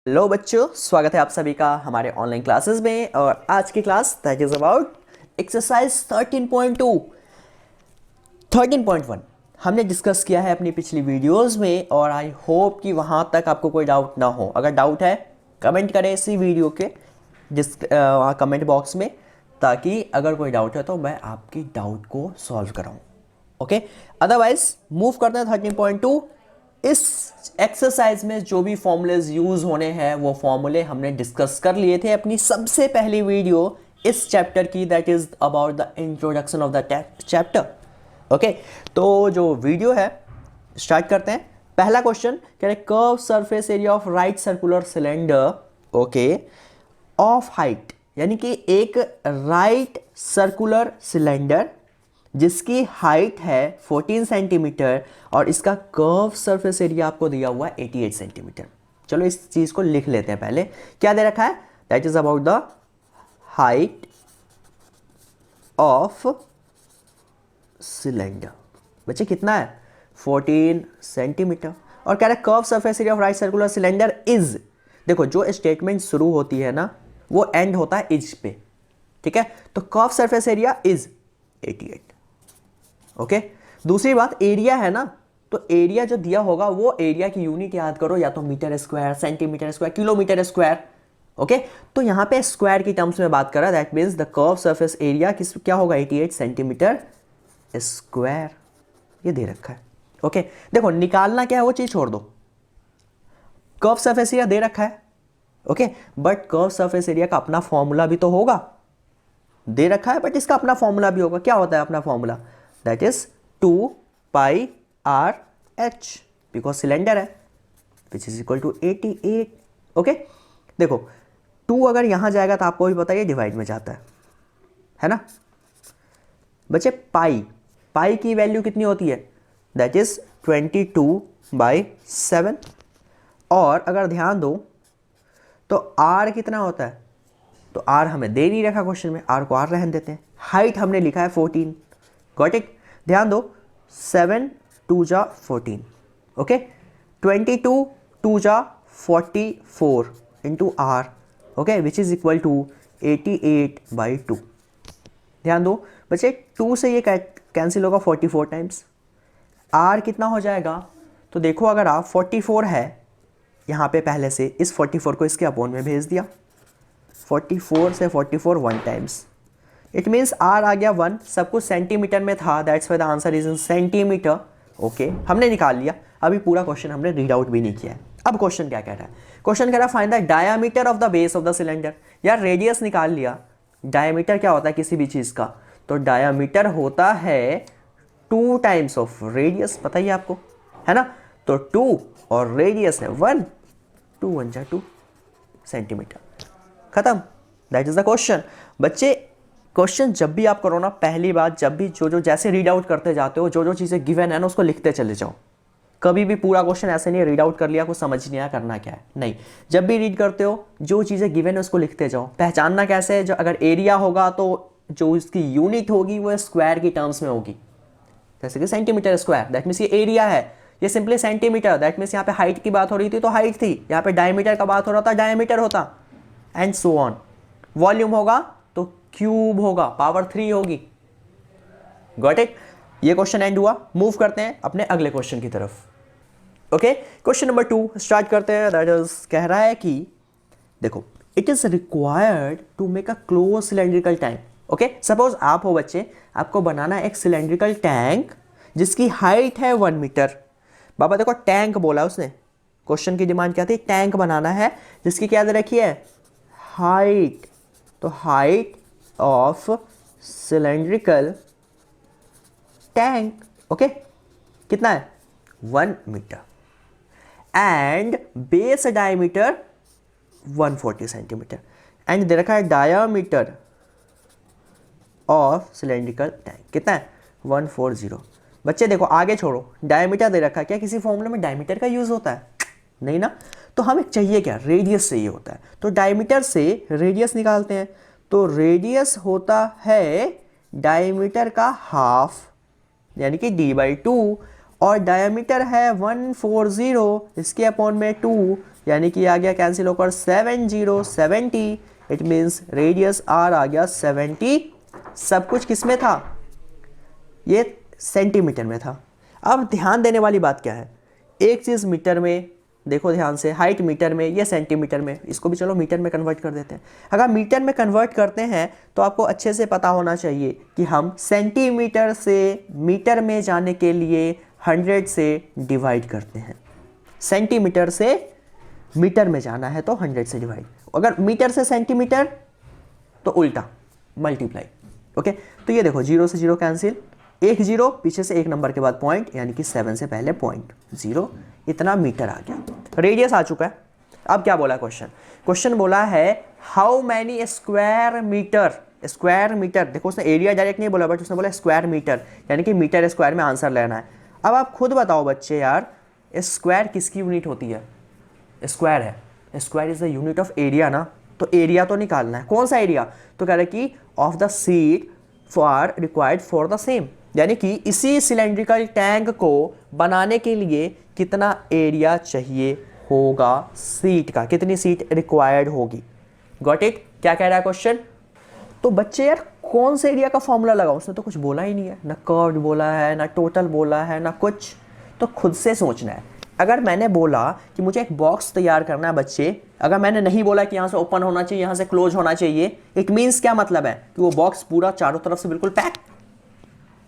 Hello बच्चों, स्वागत है आप सभी का हमारे ऑनलाइन क्लासेस में। और आज की class that is about exercise 13.2 13.1 हमने डिस्कस किया है अपनी पिछली वीडियोस में। और आई होप कि वहां तक आपको कोई डाउट ना हो। अगर डाउट है कमेंट करें इसी वीडियो के कमेंट बॉक्स में, ताकि अगर कोई डाउट है तो मैं आपकी डाउट को सॉल्व कराऊं। ओके, अदरवाइज मूव करते हैं 13.2। इस एक्सरसाइज में जो भी फॉर्मूलेज यूज होने हैं वो फॉर्मूले हमने डिस्कस कर लिए थे अपनी सबसे पहली वीडियो इस चैप्टर की, that is about the introduction of the chapter. Okay, तो जो वीडियो है स्टार्ट करते हैं। पहला क्वेश्चन कह रहे curve surface area of right circular cylinder, okay, of height, यानी कि एक राइट सर्कुलर सिलेंडर जिसकी हाइट है 14 सेंटीमीटर और इसका कर्व सरफेस एरिया आपको दिया हुआ है 88 सेंटीमीटर। चलो इस चीज को लिख लेते हैं। पहले क्या दे रखा है, that is about the height of cylinder. बच्चे कितना है, 14 सेंटीमीटर। और कह रहा है curve surface area of right circular cylinder is, देखो जो स्टेटमेंट शुरू होती है ना वो एंड होता है इज पे, ठीक है। तो curve surface area is 88। Okay, दूसरी बात एरिया है ना, तो एरिया जो दिया होगा वो एरिया की यूनिट याद करो, या तो metre square, centimetre square, kilometre square. Okay, तो यहां पे स्क्वायर की टर्म्स में बात कर रहा है, that means the curve surface area क्या होगा, 88 सेंटीमीटर स्क्वायर। ये दे रखा है। ओके, देखो निकालना क्या है वो चीज छोड़ दो, कर्व सरफेस एरिया दे रखा है। Okay, but curve surface area का अपना फॉर्मूला भी तो होगा, दे रखा है बट इसका अपना फॉर्मूला भी होगा। क्या होता है अपना formula, that is 2 pi R H, because cylinder है, which is equal to 88। Okay, देखो 2 अगर यहां जाएगा तो आपको भी पता है डिवाइड में जाता है ना बच्चे। पाई की वैल्यू कितनी होती है, दैट इज 22/7। और अगर ध्यान दो तो आर कितना होता है, तो आर हमें दे नहीं रखा क्वेश्चन में, आर को आर रहने देते हैं। हाइट हमने लिखा है 14, गॉट इट। ध्यान दो 7 2 जा 14, ओके, 22 2 जा 44 into R, okay, which is equal to 88/2। ध्यान दो बच्चे 2 से ये कैंसिल होगा 44 टाइम्स। आर कितना हो जाएगा, तो देखो अगर आप 44 है यहाँ पे पहले से, इस 44 को इसके अपोन में भेज दिया, 44 से 44 1 टाइम्स, इट मीन्स आर आ गया 1। सब कुछ सेंटीमीटर में था, that's why the answer is in centimetre. Okay, हमने निकाल लिया। अभी पूरा क्वेश्चन हमने रीड आउट भी नहीं किया है। अब क्वेश्चन क्या कह रहा है, क्वेश्चन कह रहा है find the diameter of the base of the cylinder. यार रेडियस निकाल लिया, डायामीटर क्या होता है किसी भी चीज का, तो डायामीटर होता है 2 टाइम्स ऑफ रेडियस, पता ही आपको है ना। तो 2 और रेडियस है 1, 2 1 जा 2 सेंटीमीटर, खत्म। That is the question. बच्चे क्वेश्चन जब भी आप करो ना, पहली बात जब भी जो जैसे रीड आउट करते जाते हो, जो चीजें गिवन है ना उसको लिखते चले जाओ। कभी भी पूरा क्वेश्चन ऐसे नहीं रीड आउट कर लिया कुछ समझ नहीं आया करना क्या है, नहीं। जब भी रीड करते हो जो चीजें गिवन है उसको लिखते जाओ। पहचानना कैसे है, जो अगर एरिया होगा तो जो इसकी यूनिट होगी वो स्क्वायर की टर्म्स में होगी, जैसे कि सेंटीमीटर स्क्वायर, दैट मीन्स ये एरिया है, ये सिंपली सेंटीमीटर, दैट मीन्स यहाँ पे हाइट की बात हो रही थी तो हाइट थी, यहाँ पे डायमीटर का बात हो रहा था डायमीटर होता, एंड सो ऑन। वॉल्यूम होगा तो क्यूब होगा, पावर 3 होगी, गॉट इट। ये क्वेश्चन एंड हुआ। मूव करते हैं अपने अगले क्वेश्चन की तरफ। ओके, क्वेश्चन नंबर 2 स्टार्ट करते हैं। दैट इज कह रहा है कि देखो it is required to make a close cylindrical tank. Okay, suppose आप हो बच्चे, आपको बनाना है एक सिलेंड्रिकल टैंक जिसकी हाइट है 1 मीटर। बाबा देखो टैंक बोला उसने, क्वेश्चन की डिमांड क्या थी, टैंक बनाना है जिसकी क्या दे रखी है, हाइट। तो height of cylindrical tank, okay, कितना है 1 metre, and base diameter 140 centimetre, and दे रखा है डायामीटर ऑफ सिलेंड्रिकल टैंक कितना है 140। बच्चे देखो आगे छोड़ो, डायमीटर दे रखा है, क्या किसी फॉर्मूले में डायमीटर का यूज होता है, नहीं ना। तो हमें चाहिए क्या, रेडियस से ये होता है, तो डायमीटर से रेडियस निकालते हैं। तो रेडियस होता है डायमीटर का हाफ, यानी कि d/2, और डायमीटर है 140, इसके अपॉन में 2, यानी कि आ गया कैंसिल होकर 70 इट मीन्स रेडियस आर आ गया 70। सब कुछ किस में था, ये सेंटीमीटर में था। अब ध्यान देने वाली बात क्या है, एक चीज़ मीटर में देखो ध्यान से, हाइट मीटर में, ये सेंटीमीटर में, इसको भी चलो मीटर में कन्वर्ट कर देते हैं। अगर मीटर में कन्वर्ट करते हैं तो आपको अच्छे से पता होना चाहिए कि हम सेंटीमीटर से मीटर में जाने के लिए 100 से डिवाइड करते हैं। सेंटीमीटर से मीटर में जाना है तो 100 से डिवाइड, अगर मीटर से सेंटीमीटर तो उल्टा मल्टीप्लाई। ओके, तो ये देखो 0 से 0 कैंसिल, एक 0 पीछे से एक नंबर के बाद पॉइंट, यानी कि 7 से पहले पॉइंट, 0, इतना मीटर आ गया। रेडियस आ चुका है। अब क्या बोला क्वेश्चन, क्वेश्चन बोला है how many square metre, square metre, देखो उसने एरिया डायरेक्ट नहीं बोला बट उसने बोला स्क्वायर मीटर, यानी कि मीटर स्क्वायर में आंसर लेना है। अब आप खुद बताओ बच्चे यार, स्क्वायर किसकी यूनिट होती है, स्क्वायर है, square is the unit of area ना, तो एरिया तो निकालना है। कौन सा एरिया, तो कह रहे कि of the seat for required for the same, यानी कि इसी सिलेंड्रिकल टैंक को बनाने के लिए कितना एरिया चाहिए होगा सीट का, कितनी सीट रिक्वायर्ड होगी। गॉट इट, क्या कह रहा है क्वेश्चन। तो बच्चे यार कौन से एरिया का फॉर्मूला लगाओ, उसने तो कुछ बोला ही नहीं है, ना कर्व बोला है, ना टोटल बोला है, ना कुछ, तो खुद से सोचना है। अगर मैंने बोला कि मुझे एक बॉक्स तैयार करना है बच्चे, अगर मैंने नहीं बोला कि यहाँ से ओपन होना चाहिए, यहाँ से क्लोज होना चाहिए, इट मीन्स क्या मतलब है कि वो बॉक्स पूरा चारों तरफ से बिल्कुल पैक।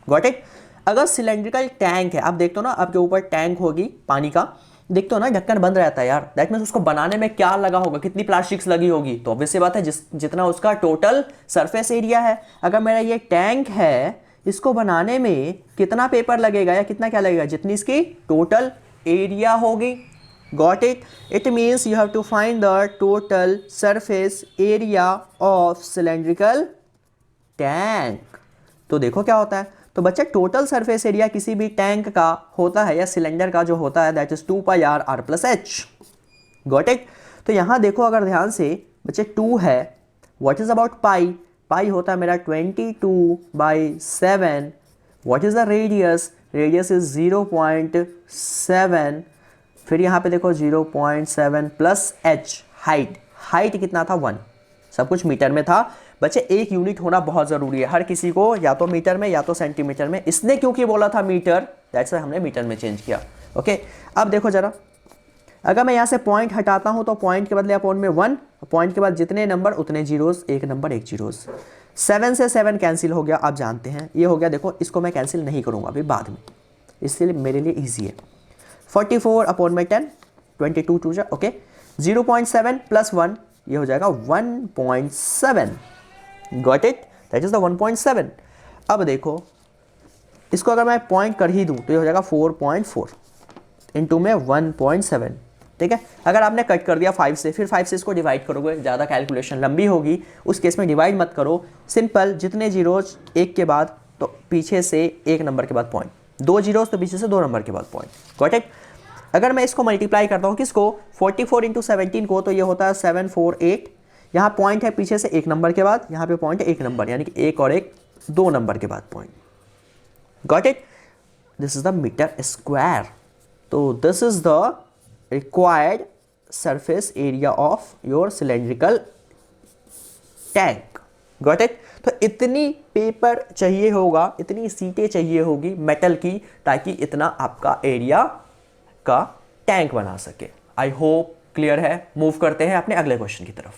Got it. अगर सिलेंड्रिकल टैंक है, आप देखते हो ना आपके ऊपर टैंक होगी पानी का, देखते हो ना ढक्कन बंद रहता है यार, दैट मीन्स उसको बनाने में क्या लगा होगा, कितनी प्लास्टिक्स लगी होगी, तो ऑब्वियस सी बात है जितना उसका टोटल सरफेस एरिया है। अगर मेरा ये टैंक है, इसको बनाने में कितना पेपर लगेगा या कितना क्या लगेगा, जितनी इसकी टोटल एरिया होगी। Got it, it means you have to find the total surface area of cylindrical tank. तो देखो क्या होता है, तो बच्चे टोटल सरफेस एरिया किसी भी टैंक का होता है या सिलेंडर का जो होता है that is 2 pi R R plus H. Got it. तो यहाँ देखो अगर ध्यान से बच्चे 2 है, what is about pi, pi होता है मेरा 22/7। What is the radius, radius is 0.7, फिर यहाँ पे देखो 0.7 प्लस एच, हाइट, हाइट कितना था 1, सब कुछ मीटर में था। बच्चे एक यूनिट होना बहुत ज़रूरी है हर किसी को, या तो मीटर में या तो सेंटीमीटर में। इसने क्योंकि बोला था मीटर, दैट्स व्हाई हमने मीटर में चेंज किया। ओके, अब देखो जरा, अगर मैं यहाँ से पॉइंट हटाता हूँ तो पॉइंट के बदले अपॉन में 1, पॉइंट के बाद जितने नंबर उतने जीरोस, एक नंबर एक जीरोस। 7 से 7 कैंसिल हो गया, आप जानते हैं ये हो गया। देखो इसको मैं कैंसिल नहीं करूँगा अभी, बाद में, इसलिए मेरे लिए ईजी है। 44 अपॉन में 10, 22 टू जा, ओके, 0.7 प्लस 1 ये हो जाएगा 1.7। Got it, that is the 1.7। अब देखो इसको अगर मैं पॉइंट कर ही दूं तो ये हो जाएगा 4.4 इंटू में 1.7। ठीक है, अगर आपने कट कर दिया 5 से, फिर 5 से इसको डिवाइड करोगे, ज़्यादा कैलकुलेशन लंबी होगी, उस केस में डिवाइड मत करो, सिंपल, जितने जीरोज एक के बाद तो पीछे से एक नंबर के बाद पॉइंट, 2 जीरोज तो पीछे से 2 नंबर के बाद पॉइंट। Got it. अगर मैं इसको मल्टीप्लाई करता हूँ किसको, 44 इंटू 17 को, तो ये होता है 748। यहाँ पॉइंट है पीछे से एक नंबर के बाद, यहाँ पे पॉइंट है एक नंबर, यानी कि एक और एक 2 नंबर के बाद point. Got it, this is the meter square. तो this is the required surface area of your cylindrical tank. Got it. तो इतनी पेपर चाहिए होगा, इतनी सीटें चाहिए होगी मेटल की, ताकि इतना आपका एरिया का टैंक बना सके। आई होप क्लियर है। मूव करते हैं अपने अगले क्वेश्चन की तरफ।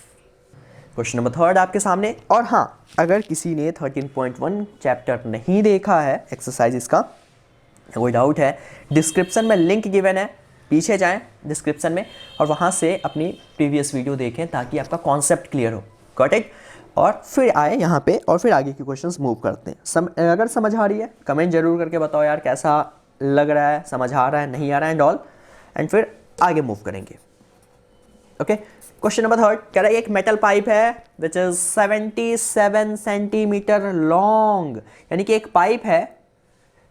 क्वेश्चन नंबर 3 आपके सामने। और हाँ, अगर किसी ने 13.1 चैप्टर नहीं देखा है एक्सरसाइज इसका, कोई डाउट है, डिस्क्रिप्शन में लिंक गिवन है, पीछे जाएं डिस्क्रिप्शन में और वहाँ से अपनी प्रीवियस वीडियो देखें ताकि आपका कॉन्सेप्ट क्लियर हो। Got it. और फिर आए यहाँ पे और फिर आगे की क्वेश्चंस मूव करते हैं। अगर समझ आ रही है कमेंट जरूर करके बताओ यार, कैसा लग रहा है, समझ आ रहा है, नहीं आ रहा है एंड ऑल, एंड फिर आगे मूव करेंगे। ओके, क्वेश्चन नंबर 3 कह रहा है एक मेटल पाइप है विच इज 77 सेंटीमीटर लॉन्ग, यानी कि एक पाइप है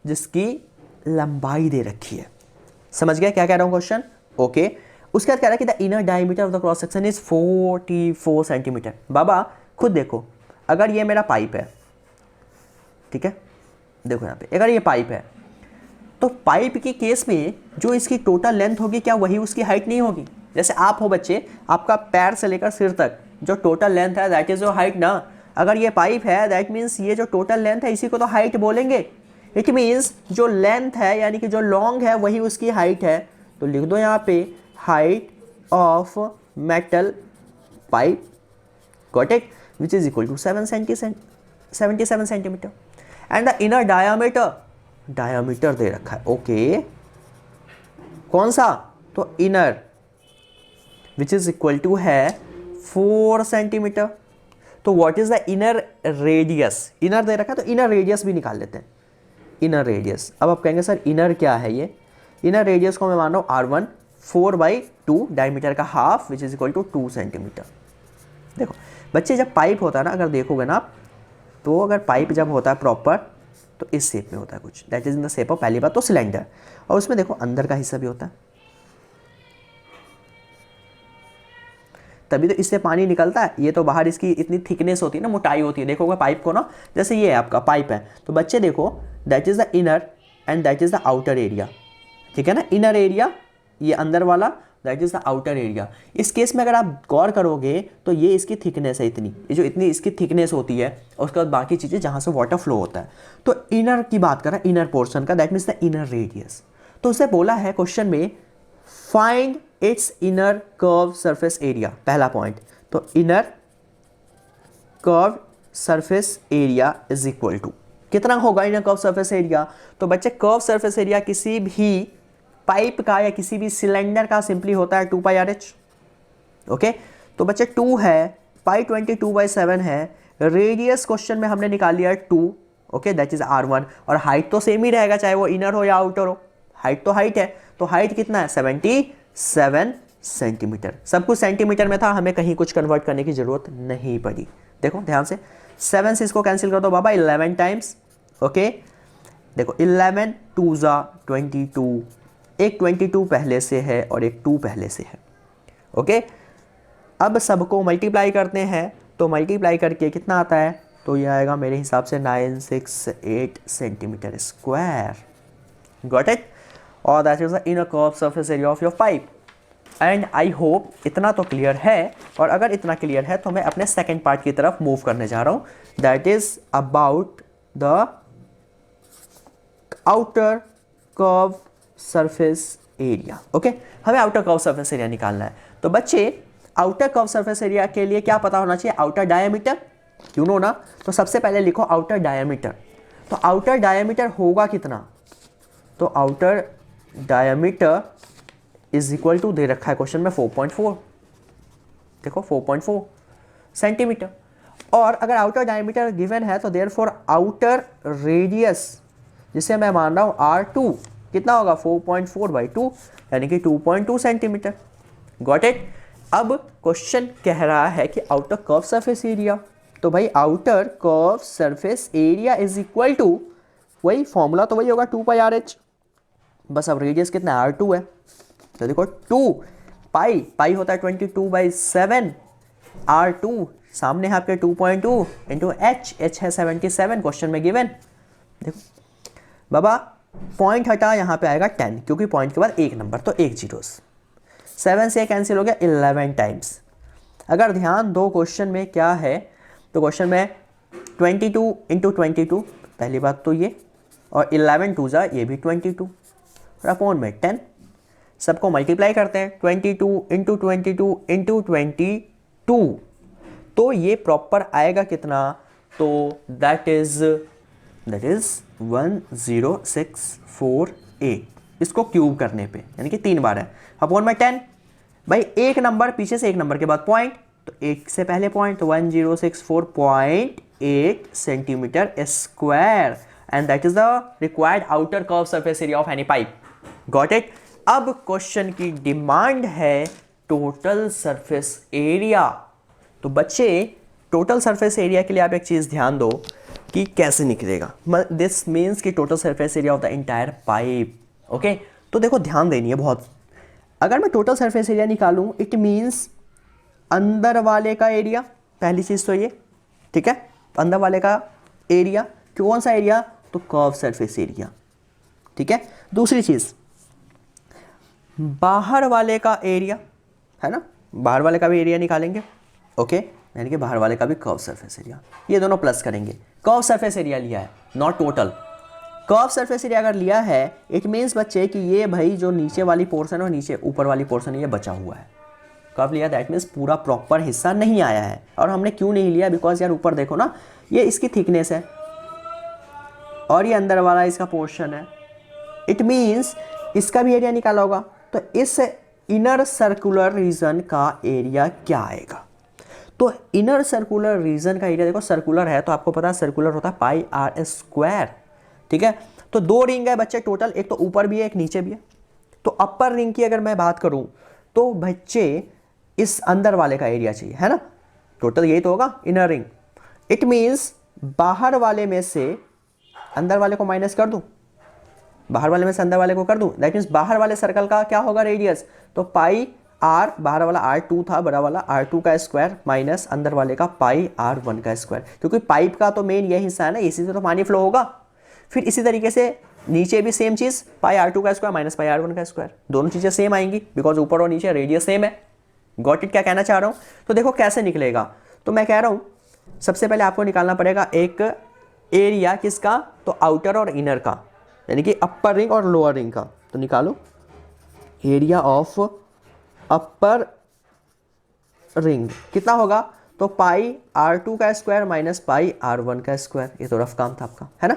जिसकी लंबाई दे रखी है। समझ गया क्या कह रहा हूं क्वेश्चन। ओके, उसके बाद कह रहा है कि the inner diameter of the cross section is 44 centimeter. बाबा खुद देखो, अगर ये मेरा पाइप है, ठीक है, देखो यहाँ पे अगर ये पाइप है तो पाइप के केस में जो इसकी टोटल लेंथ होगी क्या वही उसकी हाइट नहीं होगी। जैसे आप हो बच्चे, आपका पैर से लेकर सिर तक जो टोटल लेंथ है दैट इज योर हाइट ना। अगर ये पाइप है दैट मीन्स ये जो टोटल लेंथ है इसी को तो हाइट बोलेंगे। इट मीन्स जो लेंथ है यानी कि जो लॉन्ग है वही उसकी हाइट है। तो लिख दो यहाँ पे height of metal pipe, got it, which is equal to 77 centimeter. And the inner diameter, diameter दे रखा है, ओके कौन सा, तो inner, which is equal to है 4 सेंटीमीटर। तो what is the inner radius, inner दे रखा है तो इनर रेडियस भी निकाल लेते हैं। इनर रेडियस, अब आप कहेंगे सर इनर क्या है ये, इनर रेडियस को मैं मान रहा हूँ R1, 4/2 डायमीटर का half which is equal to 2 centimetre. देखो बच्चे जब पाइप होता है ना, अगर देखोगे ना आप, तो अगर पाइप जब होता है प्रॉपर तो इस शेप में होता है कुछ, that is in the shape of, पहली बात तो सिलेंडर, और उसमें देखो अंदर का हिस्सा भी होता है, तभी तो इससे पानी निकलता है। ये तो बाहर इसकी इतनी थिकनेस होती है ना, मोटाई होती है। देखोगे पाइप को ना, जैसे ये है आपका पाइप है, तो बच्चे देखो that is the inner and that is the outer area, ठीक है ना, इनर एरिया ये अंदर वाला, that is the outer area. इस केस में अगर आप गौर करोगे तो ये इसकी थिकनेस है इतनी, ये जो इतनी इसकी थिकनेस होती है, और उसके बाद बाकी चीज़ें जहाँ से वाटर फ्लो होता है। तो इनर की बात कर रहा है, इनर पोर्शन का, that means the inner radius. तो उसे बोला है क्वेश्चन में find its inner curve surface area, पहला पॉइंट। तो inner curve surface area is equal to कितना होगा इनर कर्व सरफेस एरिया। तो बच्चे कर्व सरफेस एरिया किसी भी पाइप का या किसी भी सिलेंडर का सिंपली होता है 2πRH, ओके। तो बच्चे 2 है, पाई 22/7 है, रेडियस क्वेश्चन में हमने निकाल लिया 2, ओके, दैट इज R1, और हाइट तो सेम ही रहेगा चाहे वो इनर हो या आउटर हो, हाइट तो हाइट है। तो हाइट कितना है, 77 सेंटीमीटर। सब कुछ सेंटीमीटर में था, हमें कहीं कुछ कन्वर्ट करने की जरूरत नहीं पड़ी। देखो ध्यान से, 7 से इसको कैंसिल कर दो बाबा 11 टाइम्स, ओके। देखो 11 2 ज़ा 22, एक 22 पहले से है और एक 2 पहले से है, ओके। अब सबको मल्टीप्लाई करते हैं, तो मल्टीप्लाई करके कितना आता है, तो ये आएगा मेरे हिसाब से 968 सेंटीमीटर स्क्वायर, गॉट इट। और that is the inner curve surface area of your pipe. And I hope इतना तो क्लियर है, और अगर इतना क्लियर है तो मैं अपने सेकेंड पार्ट की तरफ मूव करने जा रहा हूँ, that is about the outer curve surface area, okay. हमें आउटर कर्व सरफेस एरिया निकालना है। तो बच्चे आउटर कर्व सरफेस एरिया के लिए क्या पता होना चाहिए, आउटर डायमीटर, यू नो ना। तो सबसे पहले लिखो आउटर डायमीटर। तो आउटर डायमीटर होगा कितना, तो outer diameter is equal to, दे रखा है क्वेश्चन में 4.4, देखो 4.4 सेंटीमीटर। और अगर आउटर डायमीटर गिवन है तो देयरफॉर आउटर रेडियस, जिसे मैं मान रहा हूँ R2, कितना होगा 4.4/2 यानी कि 2.2 सेंटीमीटर, गॉट इट। अब क्वेश्चन कह रहा है कि आउटर कर्व सरफेस एरिया, तो भाई outer curve surface area is equal to, वही फॉर्मूला तो वही होगा 2πRH, बस अब रेडियस कितना है, R2 है। तो देखो 2 पाई होता है 22/7, R2 सामने है आपके 2.2 इंटू H है 77 क्वेश्चन में गिवन। देखो बाबा पॉइंट हटा, यहाँ पे आएगा 10, क्योंकि पॉइंट के बाद एक नंबर तो एक जीरोस, 7 से कैंसिल हो गया 11 टाइम्स। अगर ध्यान दो क्वेश्चन में क्या है, तो क्वेश्चन में 22 इंटू 22, पहली बात तो ये, और 11 2 ज़ा ये भी 22, और अपॉन में 10, सबको मल्टीप्लाई करते हैं 22 इंटू 22 इंटू 22, तो ये प्रॉपर आएगा कितना, तो दैट इज 10648, इसको क्यूब करने पे यानी कि 3 बार है, अपॉन में 10। भाई एक नंबर पीछे से एक नंबर के बाद पॉइंट, तो एक से पहले पॉइंट, तो 1064.8 centimetre square, and that is the required outer curve surface area of any pipe, got it. अब क्वेश्चन की डिमांड है टोटल सरफेस एरिया। तो बच्चे टोटल सरफेस एरिया के लिए आप एक चीज ध्यान दो कि कैसे निकलेगा, दिस मीन्स कि total surface area of the entire pipe, okay. तो देखो ध्यान देनी है बहुत, अगर मैं टोटल सरफेस एरिया निकालूं इट मीन्स अंदर वाले का एरिया, पहली चीज तो ये, ठीक है, अंदर वाले का एरिया, कौन सा एरिया, तो कर्व सरफेस एरिया, ठीक है। दूसरी चीज बाहर वाले का एरिया, है ना, बाहर वाले का भी एरिया निकालेंगे। ओके, यानी कि बाहर वाले का भी कर्व सरफेस एरिया, ये दोनों प्लस करेंगे। कर्व सरफेस एरिया लिया है, not total. Curve surface area अगर लिया है, इट मीन्स बच्चे कि ये भाई जो नीचे वाली पोर्शन और नीचे ऊपर वाली पोर्शन ये बचा हुआ है। कर्व लिया दैट मीन्स पूरा प्रॉपर हिस्सा नहीं आया है। और हमने क्यों नहीं लिया, बिकॉज यार ऊपर देखो ना, ये इसकी थिकनेस है और ये अंदर वाला इसका पोर्शन है। इट मीन्स इसका भी एरिया निकाला होगा। तो इस इनर सर्कुलर रीजन का एरिया क्या आएगा? तो इनर सर्कुलर रीजन का एरिया देखो, सर्कुलर है तो आपको पता है सर्कुलर होता है पाई आर स्क्वायर। ठीक है, तो 2 रिंग है बच्चे टोटल, एक तो ऊपर भी है एक नीचे भी है। तो अपर रिंग की अगर मैं बात करूं तो बच्चे इस अंदर वाले का एरिया चाहिए, है ना, टोटल यही तो होगा इनर रिंग। इट मीन्स बाहर वाले में से अंदर वाले को माइनस कर दूं, बाहर वाले में से अंदर वाले को कर दूं, दैट मीन्स बाहर वाले सर्कल का क्या होगा रेडियस, तो पाई आर, बाहर वाला R2 था, बड़ा वाला R2 का स्क्वायर माइनस अंदर वाले का पाई R1 का स्क्वायर। क्योंकि पाइप का तो मेन ये हिस्सा है ना, इसी से तो पानी फ्लो होगा। फिर इसी तरीके से नीचे भी सेम चीज़, पाई R2 का स्क्वायर माइनस पाई R1 का स्क्वायर, दोनों चीज़ें सेम आएंगी बिकॉज ऊपर और नीचे रेडियस सेम है। Got it? क्या कहना चाह रहा हूँ? तो देखो कैसे निकलेगा। तो मैं कह रहा हूँ सबसे पहले आपको निकालना पड़ेगा एक एरिया किसका, तो आउटर और इनर का, यानी कि अपर रिंग और लोअर रिंग का। तो निकालो एरिया ऑफ अपर रिंग कितना होगा, तो पाई R2 का स्क्वायर माइनस पाई R1 का स्क्वायर। ये तो रफ काम था आपका, है ना।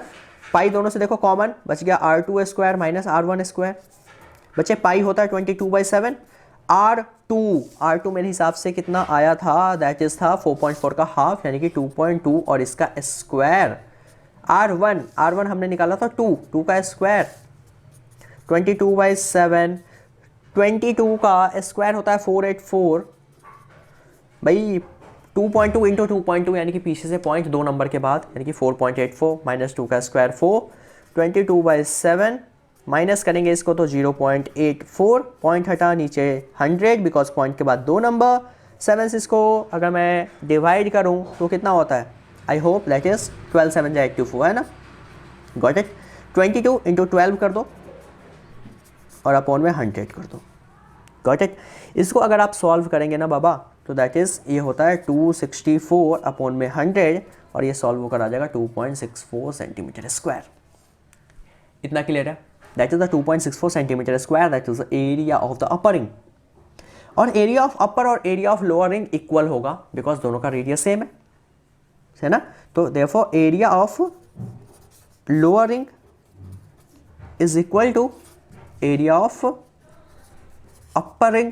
पाई दोनों से देखो कॉमन बच गया, R2 square minus R1 square. बच्चे पाई होता है 22/7। R2 मेरे हिसाब से कितना आया था, दैट इज था 4.4 का हाफ, यानी कि 2.2 और इसका स्क्वायर। R1 हमने निकाला था 2 का स्क्वायर 22/7। 22 का स्क्वायर होता है 484 भाई, 2.2 इंटू 2.2 यानी कि पीछे से पॉइंट 2 नंबर के बाद, यानी कि 4.84 माइनस 2 का स्क्वायर 4, 22/7 माइनस करेंगे इसको तो 0.84, पॉइंट हटा नीचे 100 बिकॉज पॉइंट के बाद 2 नंबर। 7 से इसको अगर मैं डिवाइड करूं तो कितना होता है, आई होप दैट इज 12 7 84, है ना। Got it? 22 इंटू 12 कर दो और अपॉन में 100 कर दो। Got it? इसको अगर आप सॉल्व करेंगे ना बाबा, तो दैट इज़ ये होता है 264 अपॉन में 100 और ये सॉल्व होकर आ जाएगा 2.64 सेंटीमीटर स्क्वायर। इतना क्लियर है? That is the 2.64 centimetre square, that is the area of the upper ring. और एरिया ऑफ अपर और area of lower ring equal होगा बिकॉज दोनों का रेडियस सेम है ना। तो therefore area of lower ring is equal to area of upper ring,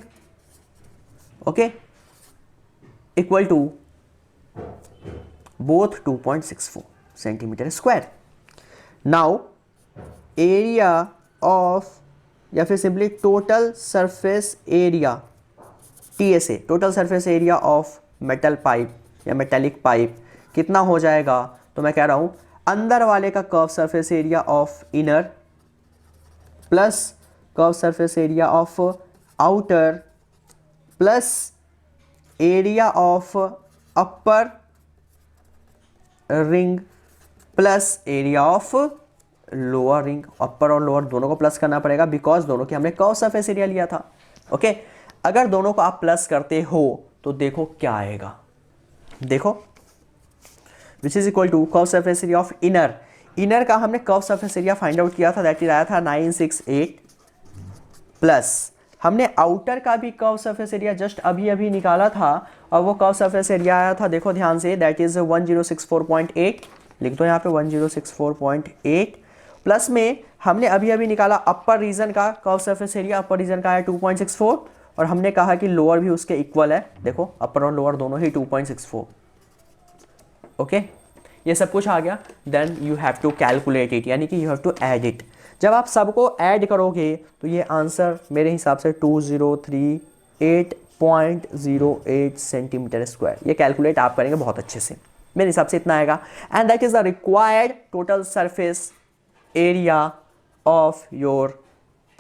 okay, equal to both 2.64 centimetre square. Now area of, या फिर simply total surface area, TSA, total surface area of metal pipe या metallic pipe कितना हो जाएगा, तो मैं कह रहा हूं अंदर वाले का curve surface area of inner plus curve surface area of outer plus area of upper ring plus area of lower ring. Upper और लोअर दोनों को प्लस करना पड़ेगा बिकॉज दोनों के हमने कर्व सरफेस एरिया लिया था। ओके, अगर दोनों को आप प्लस करते हो तो देखो क्या आएगा, देखो which is equal to curve surface area of inner. Inner का हमने curve surface area find out किया था, दैट इज आया था 968 प्लस हमने आउटर का भी कर्व सरफेस एरिया जस्ट अभी अभी निकाला था और वो कर्व सरफेस एरिया आया था, देखो ध्यान से, दैट इज 1064.8, लिख दो यहाँ पे 1064.8 प्लस में हमने अभी अभी निकाला अपर रीजन का कर्व सरफेस एरिया, अपर रीजन का है 2.64 और हमने कहा कि लोअर भी उसके इक्वल है, देखो अपर और लोअर दोनों ही 2.64। ओके, ये सब कुछ आ गया। Then you have to calculate it, यानी कि you have to add it. जब आप सबको ऐड करोगे तो ये आंसर मेरे हिसाब से 2038.08 सेंटीमीटर स्क्वायर, ये कैलकुलेट आप करेंगे बहुत अच्छे से, मेरे हिसाब से इतना आएगा। And that is the required total surface area of your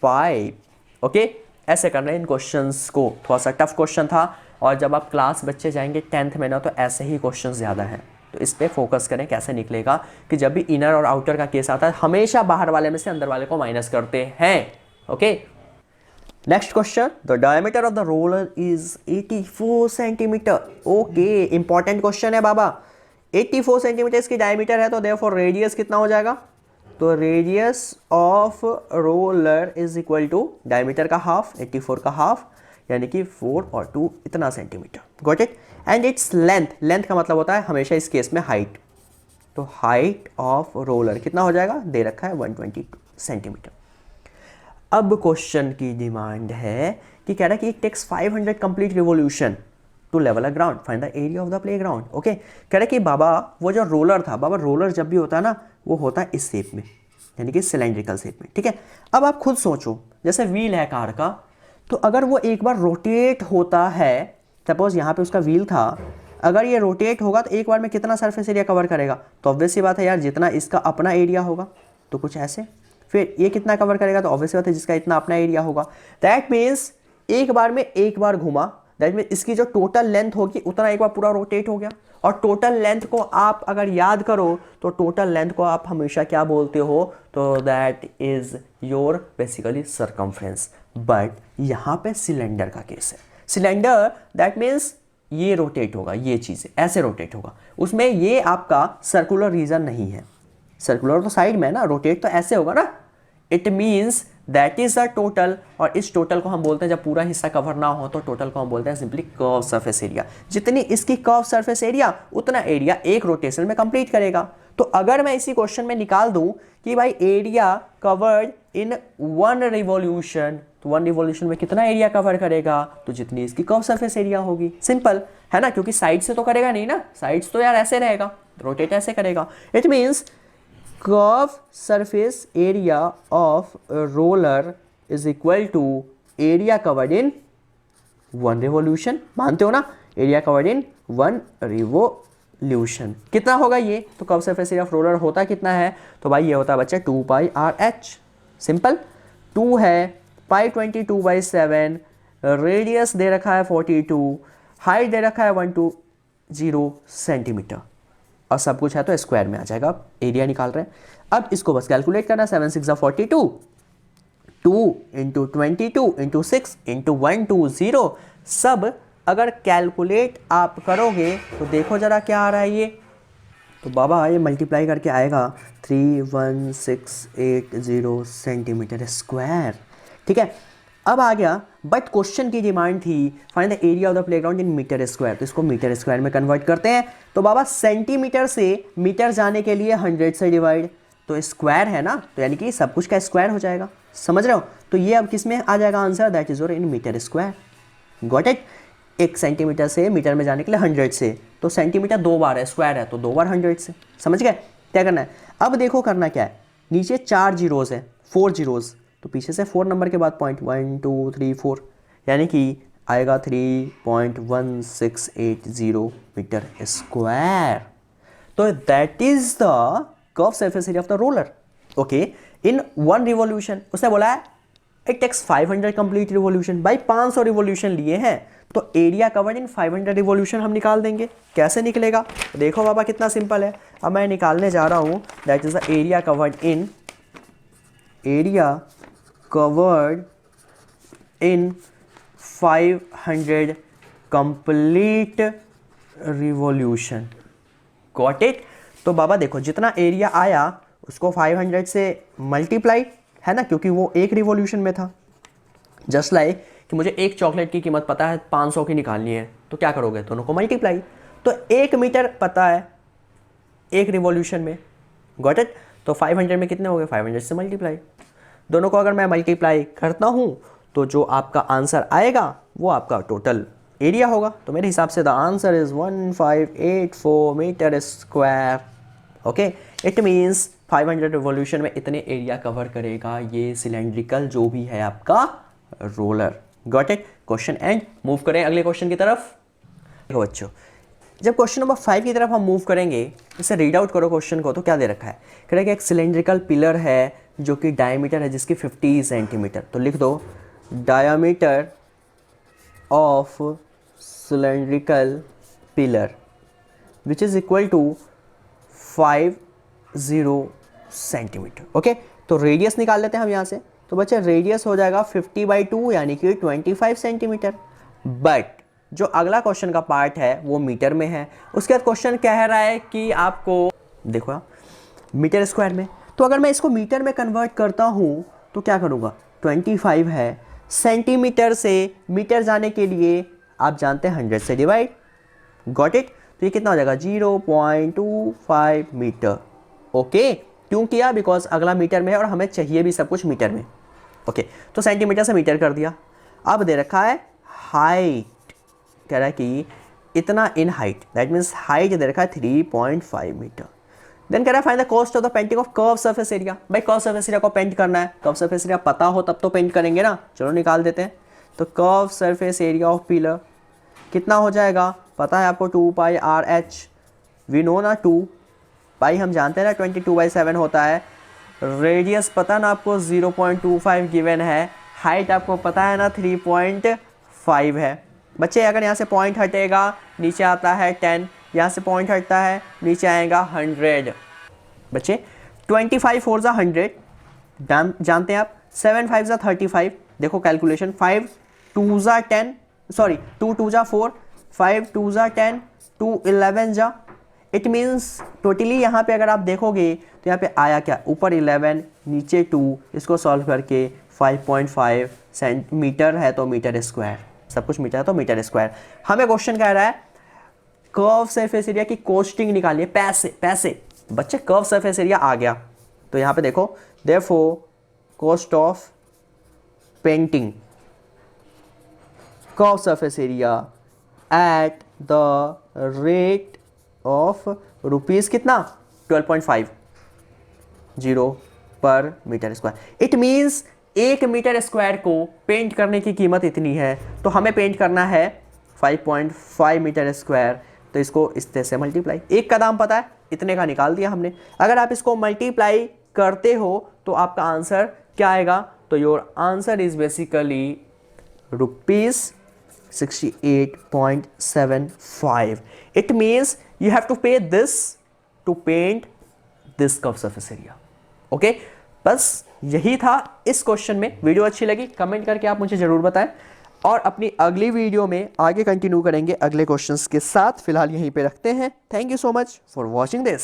pipe. Okay, ऐसे करना है इन क्वेश्चंस को, थोड़ा सा टफ क्वेश्चन था और जब आप क्लास बच्चे जाएंगे 10th में ना तो ऐसे ही क्वेश्चन ज़्यादा हैं, तो इस पर फोकस करें कैसे निकलेगा कि जब भी इनर और आउटर का केस आता है हमेशा बाहर वाले में से अंदर वाले को माइनस करते हैं। Okay, next question, the diameter of the roller is 84 centimetre. Okay, important question है बाबा। 84 सेंटीमीटर इसकी डायमीटर है, तो देयरफॉर रेडियस कितना हो जाएगा? तो radius of roller is equal to diameter का हाफ, 84 का हाफ, यानी कि 4 और 2 इतना centimetre. Got it? And its length, length का मतलब होता है हमेशा इस केस में हाइट। तो हाइट ऑफ रोलर कितना हो जाएगा? दे रखा है 122 सेंटीमीटर। अब क्वेश्चन की डिमांड है कि कह रहा है कि it takes 500 complete revolution to level a ground, find the area of the play ground. Okay, कह रहा है कि बाबा वो जो रोलर था, बाबा रोलर जब भी होता है ना वो होता है इस शेप में, यानी कि सिलेंड्रिकल शेप में। ठीक है, अब आप खुद सोचो, जैसे व्हील है कार का, तो अगर वो एक बार रोटेट होता है, सपोज यहाँ पे उसका व्हील था, अगर ये रोटेट होगा तो एक बार में कितना सरफेस एरिया कवर करेगा? तो ऑब्वियस सी बात है यार, जितना इसका अपना एरिया होगा, तो कुछ ऐसे। फिर ये कितना कवर करेगा? तो ऑब्वियस बात है जिसका इतना अपना एरिया होगा। दैट मीन्स एक बार में एक बार घुमा, दैट मीन्स इसकी जो टोटल लेंथ होगी उतना एक बार पूरा रोटेट हो गया। और टोटल लेंथ को आप अगर याद करो तो टोटल लेंथ को आप हमेशा क्या बोलते हो? तो that is your basically circumference. But यहाँ पे सिलेंडर का केस है। सिलेंडर दैट मीन्स ये रोटेट होगा, ये चीज़ ऐसे रोटेट होगा, उसमें ये आपका सर्कुलर रीजन नहीं है। सर्कुलर तो साइड में है ना, रोटेट तो ऐसे होगा ना। It means that is the total, और इस टोटल को हम बोलते हैं, जब पूरा हिस्सा कवर ना हो तो टोटल को हम बोलते हैं सिंपली कर्व सरफेस एरिया। जितनी इसकी कर्व सरफेस एरिया उतना एरिया एक रोटेशन में कंप्लीट करेगा। तो अगर मैं इसी क्वेश्चन में निकाल दूं कि भाई एरिया कवर्ड इन 1 रिवॉल्यूशन, तो 1 रिवॉल्यूशन में कितना एरिया कवर करेगा? तो जितनी इसकी कर्व सरफेस एरिया होगी। सिंपल है ना, क्योंकि साइड से तो करेगा नहीं ना, साइड्स तो यार ऐसे रहेगा, रोटेट ऐसे करेगा। It means curve surface area of roller is equal to area covered in 1 revolution. मानते हो ना, एरिया कवर्ड इन 1 रिवॉल्यूशन कितना होगा ये? तो curve surface area of roller होता कितना है? तो भाई ये होता है बच्चा 2πRh। सिंपल, 2 है, पाई 22/7, रेडियस दे रखा है 42, हाइट दे रखा है 120 सेंटीमीटर, और सब कुछ है तो स्क्वायर में आ जाएगा। अब एरिया निकाल रहे हैं, अब इसको बस कैलकुलेट करना। 7 6 42, 2 × 22 × 6 × 120, सब अगर कैलकुलेट आप करोगे तो देखो जरा क्या आ रहा है ये। तो बाबा ये मल्टीप्लाई करके आएगा 31680 सेंटीमीटर स्क्वायर। ठीक है, अब आ गया, बट क्वेश्चन की डिमांड थी find the area of the playground in metre square, तो इसको मीटर स्क्वायर में कन्वर्ट करते हैं। तो बाबा सेंटीमीटर से मीटर जाने के लिए 100 से डिवाइड, तो स्क्वायर है ना, तो यानी कि सब कुछ का स्क्वायर हो जाएगा। समझ रहे हो? तो ये अब किस में आ जाएगा answer? That is your in metre square. Got it? 1 centimetre से मीटर में जाने के लिए 100 से, तो सेंटीमीटर 2 बार है, स्क्वायर है तो 2 बार 100 से। समझ गए क्या करना है? अब देखो करना क्या है, नीचे 4 जीरोज है, 4 जीरोज, तो पीछे से 4 नंबर के बाद पॉइंट 1 2 3 4, यानी कि आएगा 3.1680 मीटर स्क्वायर। तो that is the curve surface area of the roller. Okay, in 1 revolution. उसने बोला है इट टेक्स 500 कंप्लीट रिवॉल्यूशन। भाई 500 रिवॉल्यूशन लिए हैं, तो एरिया कवर्ड इन 500 रिवॉल्यूशन हम निकाल देंगे। कैसे निकलेगा? देखो बाबा कितना सिंपल है। अब मैं निकालने जा रहा हूं, that is the area covered in 500 complete revolution. Got it? तो बाबा देखो जितना एरिया आया उसको 500 से मल्टीप्लाई, है ना, क्योंकि वो एक रिवॉल्यूशन में था। जस्ट लाइक कि मुझे एक चॉकलेट की कीमत पता है 500 की निकालनी है, तो क्या करोगे? दोनों को मल्टीप्लाई। तो 1 मीटर पता है एक रिवॉल्यूशन में। Got it? तो 500 में कितने हो गए? 500 से मल्टीप्लाई। दोनों को अगर मैं मल्टीप्लाई करता हूँ तो जो आपका आंसर आएगा वो आपका टोटल एरिया होगा। तो मेरे हिसाब से the answer is 1584 metre square. Okay, it means 500 revolution में इतने एरिया कवर करेगा ये सिलेंड्रिकल जो भी है आपका roller. Got it? Question and. Move करें अगले क्वेश्चन की तरफ। देखो बच्चों, जब क्वेश्चन नंबर 5 की तरफ हम मूव करेंगे, इसे रीड आउट करो क्वेश्चन को। तो क्या दे रखा है? कह रहा है कि एक सिलेंड्रिकल पिलर है जो कि डायमीटर है जिसकी 50 सेंटीमीटर। तो लिख दो diameter of cylindrical pillar which is equal to 50 centimetre. Okay, तो रेडियस निकाल लेते हैं हम यहाँ से। तो बच्चे रेडियस हो जाएगा 50/2 यानी कि 25 सेंटीमीटर। बट जो अगला क्वेश्चन का पार्ट है वो मीटर में है। उसके बाद क्वेश्चन कह रहा है कि आपको देखो मीटर स्क्वायर में, तो अगर मैं इसको मीटर में कन्वर्ट करता हूँ तो क्या करूँगा, 25 है, सेंटीमीटर से मीटर जाने के लिए आप जानते हैं 100 से डिवाइड, गॉट इट। तो ये कितना हो जाएगा 0.25 मीटर। ओके, क्यों किया, बिकॉज अगला मीटर में है और हमें चाहिए भी सब कुछ मीटर में। ओके, तो सेंटीमीटर से मीटर कर दिया। अब दे रखा है हाइट, कह रहा है कि इतना in height, that means height दे रखा है 3.5 मीटर। देन कह रहा है find the cost of the painting of curve surface area. भाई कर्व सरफेस एरिया को पेंट करना है, कर्व सरफेस एरिया पता हो तब तो पेंट करेंगे ना। चलो निकाल देते हैं। तो curve surface area of pillar कितना हो जाएगा, पता है आपको 2πr/h, वी नो ना 2 पाई हम जानते हैं ना 22/7 होता है। रेडियस पता ना आपको 0.25 गिवन है, हाइट आपको पता है ना 3.5 है। बच्चे अगर यहाँ से पॉइंट हटेगा नीचे आता है 10, यहाँ से पॉइंट हटता है नीचे आएगा 100। बच्चे 25 4 ज़ा 100 जानते हैं आप, 7 5 ज़ा 35, देखो कैलकुलेशन, 5 2 ज़ा 10, सॉरी 2 2 ज़ा 4, 5 2 ज़ा 10, 2 11 ज़ा, इट मीन्स टोटली यहाँ पे अगर आप देखोगे तो यहाँ पे आया क्या, ऊपर 11 नीचे 2, इसको सॉल्व करके 5.5 सेंटीमीटर है तो मीटर स्क्वायर, सब कुछ मीटर है तो मीटर स्क्वायर। हमें क्वेश्चन कह रहा है कर्व सरफेस एरिया की कोस्टिंग निकालिए, पैसे। बच्चे कर्व सरफेस एरिया आ गया तो यहाँ पे देखो, therefore cost of painting curve surface area at the rate of rupees कितना 12.50 per metre square. It means 1 metre square को पेंट करने की कीमत इतनी है, तो हमें पेंट करना है 5.5 मीटर स्क्वायर, तो इसको इस तरह से मल्टीप्लाई, एक का दाम पता है इतने का निकाल दिया हमने। अगर आप इसको मल्टीप्लाई करते हो तो आपका आंसर क्या आएगा, तो your answer is basically ₹68.75। It means you have to pay this to paint this curve surface area। Okay, बस यही था इस क्वेश्चन में। वीडियो अच्छी लगी कमेंट करके आप मुझे जरूर बताएं, और अपनी अगली वीडियो में आगे कंटिन्यू करेंगे अगले क्वेश्चंस के साथ। फिलहाल यहीं पे रखते हैं। Thank you so much for watching this.